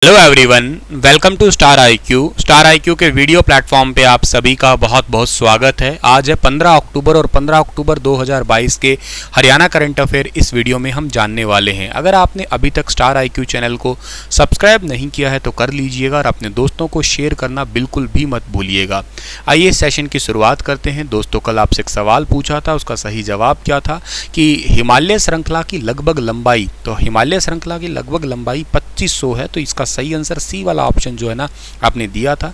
Hello everyone, welcome to Star IQ के video platform पे आप सभी का बहुत बहुत स्वागत है। आज है 15 अक्टूबर और 15 अक्टूबर 2022 के हरियाणा करंट अफेयर इस वीडियो में हम जानने वाले हैं। अगर आपने अभी तक स्टार आईक्यू चैनल को सब्सक्राइब नहीं किया है तो कर लीजिएगा और अपने दोस्तों को शेयर करना बिल्कुल भी मत भूलिएगा। आइए सेशन की शुरुआत करते हैं। दोस्तों, कल आपसे एक सवाल पूछा था, उसका सही जवाब क्या था कि हिमालय श्रृंखला की लगभग लंबाई, तो हिमालय श्रृंखला की लगभग लंबाई 2500 है। तो इसका सही आंसर सी वाला ऑप्शन जो है ना आपने दिया था।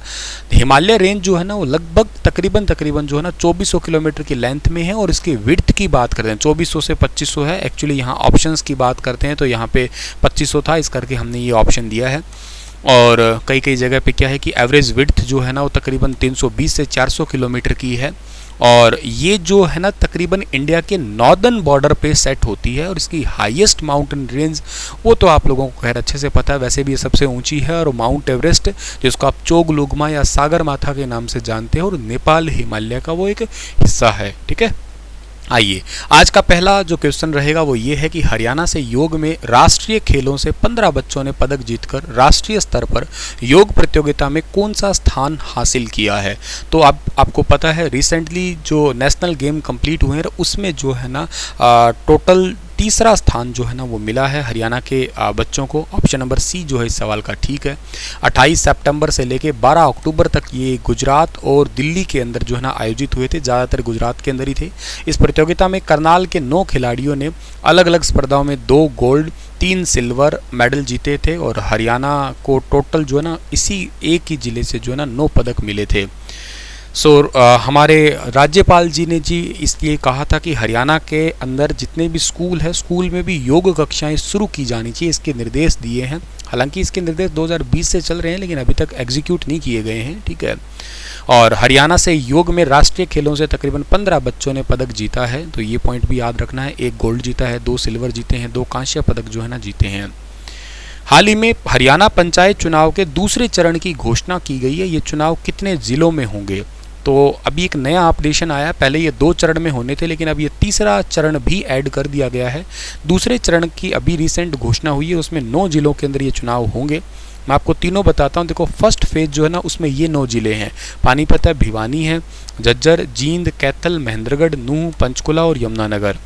हिमालय रेंज जो है ना वो लगभग तकरीबन जो है ना 2400 किलोमीटर की लेंथ में है और इसकी विड्थ की बात करते हैं 2400 से 2500 है। एक्चुअली यहाँ ऑप्शंस की बात करते हैं तो यहाँ पे 2500 था, इस करके हमने ये ऑप्शन दिया है। और कई जगह पे क्या है कि एवरेज विड्थ जो है ना वो तकरीबन 320 से 400 किलोमीटर की है और ये जो है ना तकरीबन इंडिया के नॉर्दर्न बॉर्डर पे सेट होती है। और इसकी हाईएस्ट माउंटेन रेंज वो तो आप लोगों को खैर अच्छे से पता है, वैसे भी ये सबसे ऊंची है और माउंट एवरेस्ट जिसको आप चोगलुग्मा या सागर माथा के नाम से जानते हैं और नेपाल हिमालय का वो एक हिस्सा है। ठीक है, आइए आज का पहला जो क्वेश्चन रहेगा वो ये है कि हरियाणा से योग में राष्ट्रीय खेलों से 15 बच्चों ने पदक जीतकर राष्ट्रीय स्तर पर योग प्रतियोगिता में कौन सा स्थान हासिल किया है। तो आपको पता है रिसेंटली जो नेशनल गेम कंप्लीट हुए हैं उसमें जो है ना टोटल तीसरा स्थान जो है ना वो मिला है हरियाणा के बच्चों को। ऑप्शन नंबर सी जो है इस सवाल का ठीक है। 28 सितंबर से लेके 12 अक्टूबर तक ये गुजरात और दिल्ली के अंदर जो है ना आयोजित हुए थे, ज़्यादातर गुजरात के अंदर ही थे। इस प्रतियोगिता में करनाल के 9 खिलाड़ियों ने अलग अलग स्पर्धाओं में 2 गोल्ड 3 सिल्वर मेडल जीते थे और हरियाणा को टोटल जो है ना इसी एक ही ज़िले से जो है ना 9 पदक मिले थे। हमारे राज्यपाल जी ने इसलिए कहा था कि हरियाणा के अंदर जितने भी स्कूल है स्कूल में भी योग कक्षाएं शुरू की जानी चाहिए, इसके निर्देश दिए हैं। हालांकि इसके निर्देश 2020 से चल रहे हैं लेकिन अभी तक एग्जीक्यूट नहीं किए गए हैं। ठीक है, और हरियाणा से योग में राष्ट्रीय खेलों से तकरीबन 15 बच्चों ने पदक जीता है, तो ये पॉइंट भी याद रखना है। 1 गोल्ड जीता है, 2 सिल्वर जीते हैं, 2 कांस्य पदक जो है ना जीते हैं। हाल ही में हरियाणा पंचायत चुनाव के दूसरे चरण की घोषणा की गई है। ये चुनाव कितने जिलों में होंगे, तो अभी एक नया अपडेशन आया। पहले ये 2 चरण में होने थे लेकिन अब ये तीसरा चरण भी ऐड कर दिया गया है। दूसरे चरण की अभी रिसेंट घोषणा हुई है, उसमें 9 जिलों के अंदर ये चुनाव होंगे। मैं आपको तीनों बताता हूँ। देखो, फर्स्ट फेज जो है ना उसमें ये 9 जिले हैं। पानीपत है, भिवानी है, झज्जर, जींद, कैथल, महेंद्रगढ़, नूंह, पंचकुला और यमुनानगर।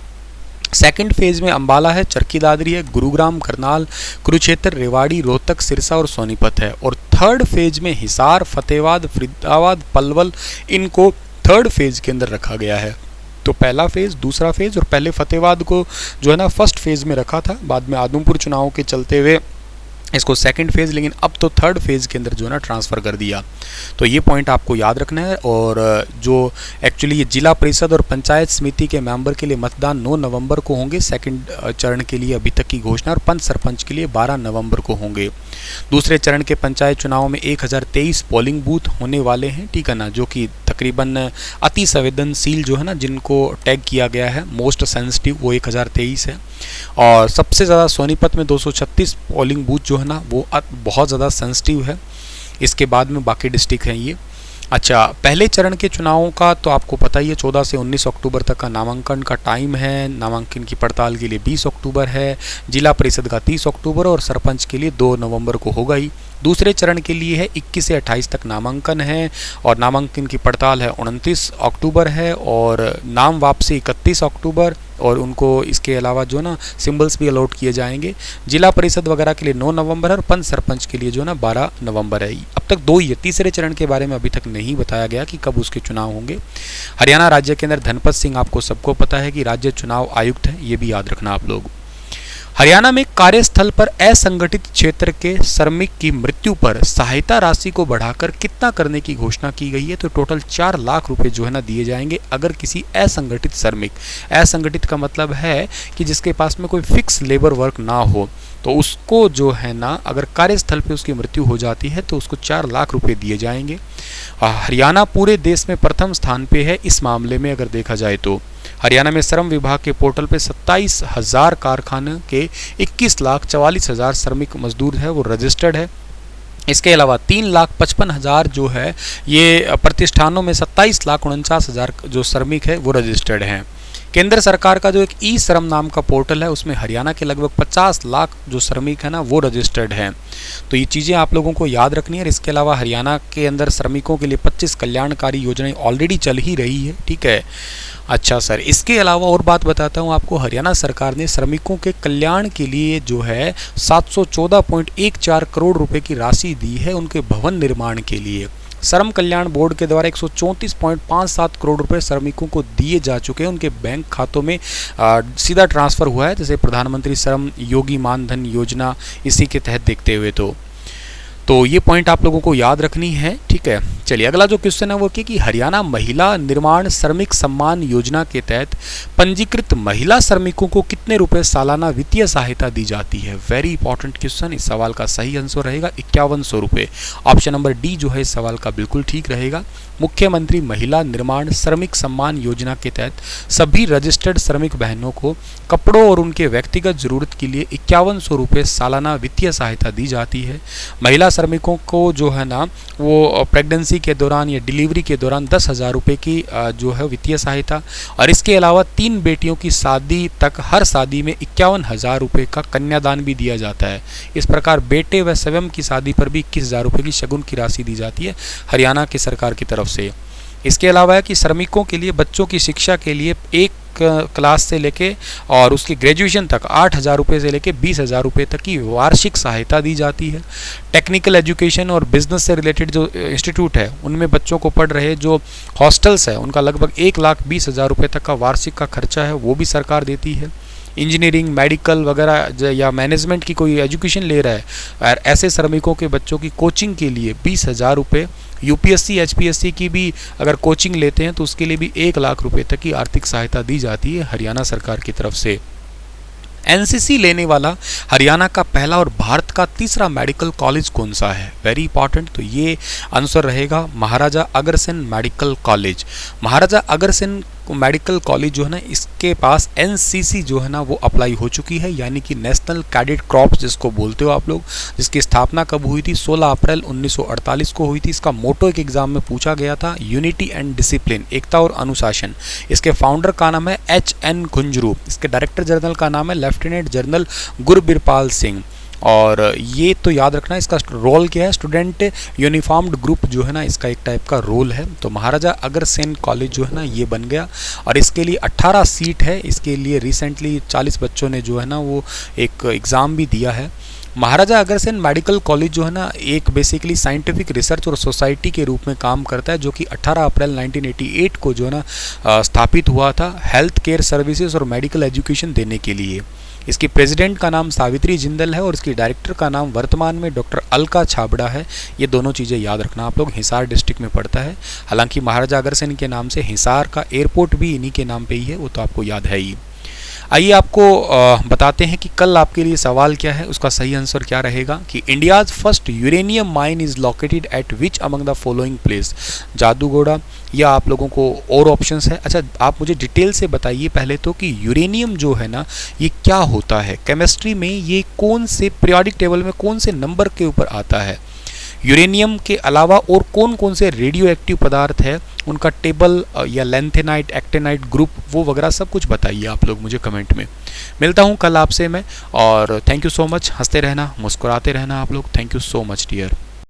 सेकंड फेज में अंबाला है, चरखी दादरी है, गुरुग्राम, करनाल, कुरुक्षेत्र, रेवाड़ी, रोहतक, सिरसा और सोनीपत है। और थर्ड फेज में हिसार, फतेहाबाद, फरीदाबाद, पलवल, इनको थर्ड फेज के अंदर रखा गया है। तो पहला फेज, दूसरा फेज और पहले फतेहाबाद को जो है ना फर्स्ट फेज में रखा था, बाद में आदमपुर चुनाव के चलते हुए इसको सेकंड फेज, लेकिन अब तो थर्ड फेज के अंदर जो है ना ट्रांसफ़र कर दिया। तो ये पॉइंट आपको याद रखना है। और जो एक्चुअली ये जिला परिषद और पंचायत समिति के मेंबर के लिए मतदान 9 नवंबर को होंगे सेकंड चरण के लिए अभी तक की घोषणा, और पंच सरपंच के लिए 12 नवंबर को होंगे। दूसरे चरण के पंचायत चुनाव में 1023 पोलिंग बूथ होने वाले हैं। ठीक है ना, जो कि तकरीबन अति संवेदनशील जो है ना जिनको टैग किया गया है मोस्ट सेंसिटिव, वो 1023 है। और सबसे ज़्यादा सोनीपत में 236 पोलिंग बूथ जो है ना वो बहुत ज़्यादा सेंसिटिव है। इसके बाद में बाकी डिस्ट्रिक्ट हैं ये। अच्छा, पहले चरण के चुनावों का तो आपको पता ही है 14 से 19 अक्टूबर तक का नामांकन का टाइम है। नामांकन की पड़ताल के लिए 20 अक्टूबर है, जिला परिषद का 30 अक्टूबर और सरपंच के लिए 2 नवंबर को होगा ही। दूसरे चरण के लिए है 21 से 28 तक नामांकन है और नामांकन की पड़ताल है 29 अक्टूबर है और नाम वापसी 31 अक्टूबर और उनको इसके अलावा जो ना सिंबल्स भी अलॉट किए जाएंगे। जिला परिषद वगैरह के लिए 9 नवंबर है और पंच सरपंच के लिए जो ना 12 नवंबर है। अब तक 2 ही है, तीसरे चरण के बारे में अभी तक नहीं बताया गया कि कब उसके चुनाव होंगे। हरियाणा राज्य के अंदर धनपत सिंह आपको सबको पता है कि राज्य चुनाव आयुक्त है, ये भी याद रखना आप लोग। हरियाणा में कार्यस्थल पर असंगठित क्षेत्र के श्रमिक की मृत्यु पर सहायता राशि को बढ़ाकर कितना करने की घोषणा की गई है। तो टोटल 4 लाख रुपए जो है ना दिए जाएंगे अगर किसी असंगठित श्रमिक, असंगठित का मतलब है कि जिसके पास में कोई फिक्स लेबर वर्क ना हो, तो उसको जो है ना अगर कार्यस्थल पे उसकी मृत्यु हो जाती है तो उसको 4 लाख रुपए दिए जाएंगे। हरियाणा पूरे देश में प्रथम स्थान पे है इस मामले में अगर देखा जाए तो। हरियाणा में श्रम विभाग के पोर्टल पे 27,000 कारखाने के 21,44,000 श्रमिक मजदूर है वो रजिस्टर्ड है। इसके अलावा 3,55,000 जो है ये प्रतिष्ठानों में 27,49,000 जो श्रमिक है वो रजिस्टर्ड हैं। केंद्र सरकार का जो एक ई श्रम नाम का पोर्टल है उसमें हरियाणा के लगभग 50 लाख जो श्रमिक है ना वो रजिस्टर्ड हैं। तो ये चीज़ें आप लोगों को याद रखनी है। इसके अलावा हरियाणा के अंदर श्रमिकों के लिए 25 कल्याणकारी योजनाएं ऑलरेडी चल ही रही है, ठीक है। अच्छा सर, इसके अलावा और बात बताता हूँ आपको, हरियाणा सरकार ने श्रमिकों के कल्याण के लिए जो है 714.14 करोड़ रुपए की राशि दी है उनके भवन निर्माण के लिए। श्रम कल्याण बोर्ड के द्वारा 134.57 करोड़ रुपए श्रमिकों को दिए जा चुके हैं, उनके बैंक खातों में सीधा ट्रांसफ़र हुआ है, जैसे प्रधानमंत्री श्रम योगी मानधन योजना इसी के तहत देखते हुए। तो ये पॉइंट आप लोगों को याद रखनी है, ठीक है। चलिए अगला जो क्वेश्चन है वो कि हरियाणा महिला निर्माण श्रमिक सम्मान योजना के तहत पंजीकृत महिला श्रमिकों को कितने रुपए सालाना वित्तीय सहायता दी जाती है। Very important question. इस सवाल का सही आंसर रहेगा 5100 रुपये। ऑप्शन नंबर डी जो है इस सवाल का बिल्कुल ठीक रहेगा। मुख्यमंत्री महिला निर्माण श्रमिक सम्मान योजना के तहत सभी रजिस्टर्ड श्रमिक बहनों को कपड़ों और उनके व्यक्तिगत जरूरत के लिए 5100 रुपये सालाना वित्तीय सहायता दी जाती है। महिला श्रमिकों को जो है ना वो प्रेगनेंसी के दौरान या डिलीवरी के दौरान 10,000 रुपये की जो है वित्तीय सहायता, और इसके अलावा 3 बेटियों की शादी तक हर शादी में 51,000 रुपये का कन्यादान भी दिया जाता है। इस प्रकार बेटे व स्वयं की शादी पर भी 21,000 रुपये की शगुन की राशि दी जाती है हरियाणा की सरकार की तरफ से। इसके अलावा है कि श्रमिकों के लिए बच्चों की शिक्षा के लिए एक क्लास से लेके और उसकी ग्रेजुएशन तक 8,000 रुपये से लेके 20,000 रुपये तक की वार्षिक सहायता दी जाती है। टेक्निकल एजुकेशन और बिजनेस से रिलेटेड जो इंस्टीट्यूट है उनमें बच्चों को पढ़ रहे जो हॉस्टल्स है उनका लगभग 1,20,000 रुपये तक का वार्षिक का खर्चा है वो भी सरकार देती है। इंजीनियरिंग, मेडिकल वगैरह या मैनेजमेंट की कोई एजुकेशन ले रहा है और ऐसे श्रमिकों के बच्चों की कोचिंग के लिए 20,000 रुपये, यूपीएससी एचपीएससी की भी अगर कोचिंग लेते हैं तो उसके लिए भी 1,00,000 रुपये तक की आर्थिक सहायता दी जाती है हरियाणा सरकार की तरफ से। एनसीसी लेने वाला हरियाणा का पहला और भारत का तीसरा मेडिकल कॉलेज कौन सा है। Very important. तो ये आंसर रहेगा Maharaja Agrasen medical college. Maharaja Agrasen medical college जो है ना इसके पास एनसीसी जो है ना वो अप्लाई हो चुकी है, यानी कि नेशनल कैडेट कॉर्प्स जिसको बोलते हो आप लोग, जिसकी स्थापना कब हुई थी 16 अप्रैल 1948 को हुई थी। इसका मोटो एक एग्जाम में पूछा गया था, यूनिटी एंड डिसिप्लिन, एकता और अनुशासन। इसके फाउंडर का नाम है HN खुंजरू। इसके डायरेक्टर जनरल का नाम है लेफ्टिनेंट जनरल गुरबिरपाल सिंह। और ये तो याद रखना इसका रोल क्या है, स्टूडेंट यूनिफॉर्म्ड ग्रुप जो है ना इसका एक टाइप का रोल है। तो महाराजा अग्रसेन कॉलेज जो है ना ये बन गया और इसके लिए 18 सीट है। इसके लिए रिसेंटली 40 बच्चों ने जो है ना वो एक एग्ज़ाम भी दिया है। महाराजा अग्रसेन मेडिकल कॉलेज जो है ना एक बेसिकली साइंटिफिक रिसर्च और सोसाइटी के रूप में काम करता है, जो कि 18 अप्रैल 1988 को जो है ना स्थापित हुआ था हेल्थ केयर सर्विसेज और मेडिकल एजुकेशन देने के लिए। इसकी प्रेसिडेंट का नाम सावित्री जिंदल है और इसकी डायरेक्टर का नाम वर्तमान में डॉक्टर अलका छाबड़ा है। ये दोनों चीज़ें याद रखना आप लोग। हिसार डिस्ट्रिक्ट में पड़ता है, हालांकि महाराजा अग्रसेन के नाम से हिसार का एयरपोर्ट भी इन्हीं के नाम पे ही है, वो तो आपको याद है ही। आइए आपको बताते हैं कि कल आपके लिए सवाल क्या है, उसका सही आंसर क्या रहेगा कि India's first uranium mine is located at which among the following place. Jaduguda या आप लोगों को और ऑप्शंस है। अच्छा आप मुझे डिटेल से बताइए पहले तो कि यूरेनियम जो है ना ये क्या होता है, केमिस्ट्री में ये कौन से पीरियोडिक टेबल में कौन से नंबर के ऊपर आता है। यूरेनियम के अलावा और कौन कौन से रेडियो एक्टिव पदार्थ है उनका टेबल या लेंथेनाइट, एक्टेनाइट ग्रुप वो वगैरह सब कुछ बताइए आप लोग मुझे कमेंट में। मिलता हूँ कल आपसे मैं, और थैंक यू सो मच। हंसते रहना, मुस्कुराते रहना आप लोग। Thank you so much dear.